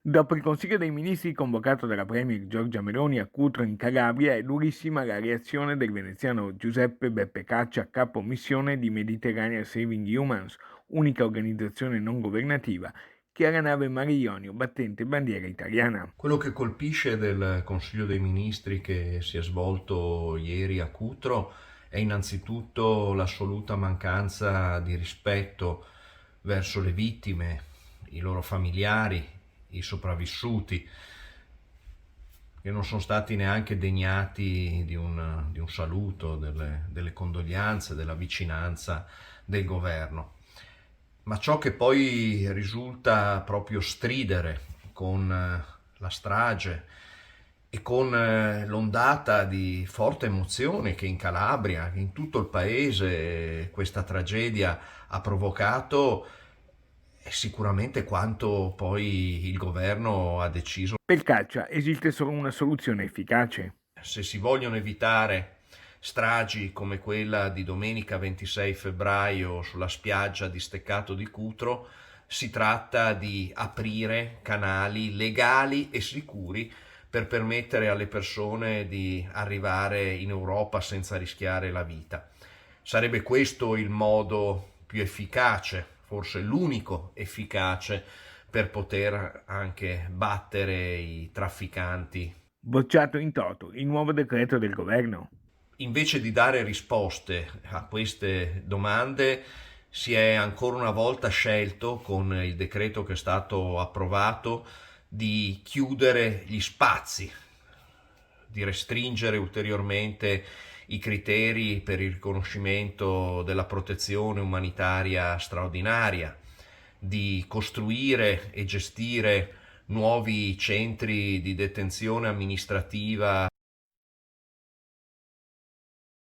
Dopo il Consiglio dei Ministri convocato dalla Premier Giorgia Meloni a Cutro in Calabria, è durissima la reazione del veneziano Giuseppe Beppe Caccia, capo missione di Mediterranean Saving Humans, unica organizzazione non governativa che ha la nave Mare Jonio battente bandiera italiana. Quello che colpisce del Consiglio dei Ministri che si è svolto ieri a Cutro è innanzitutto l'assoluta mancanza di rispetto verso le vittime, i loro familiari, i sopravvissuti, che non sono stati neanche degnati di un saluto, delle condoglianze, della vicinanza del governo. Ma ciò che poi risulta proprio stridere con la strage e con l'ondata di forte emozione che in Calabria, in tutto il paese, questa tragedia ha provocato, è sicuramente quanto poi il governo ha deciso. Per Caccia esiste solo una soluzione efficace. Se si vogliono evitare stragi come quella di domenica 26 febbraio sulla spiaggia di Steccato di Cutro, si tratta di aprire canali legali e sicuri per permettere alle persone di arrivare in Europa senza rischiare la vita. Sarebbe questo il modo più efficace, forse l'unico efficace, per poter anche battere i trafficanti. Bocciato in toto il nuovo decreto del governo. Invece di dare risposte a queste domande, si è ancora una volta scelto, con il decreto che è stato approvato, di chiudere gli spazi, di restringere ulteriormente i criteri per il riconoscimento della protezione umanitaria straordinaria, di costruire e gestire nuovi centri di detenzione amministrativa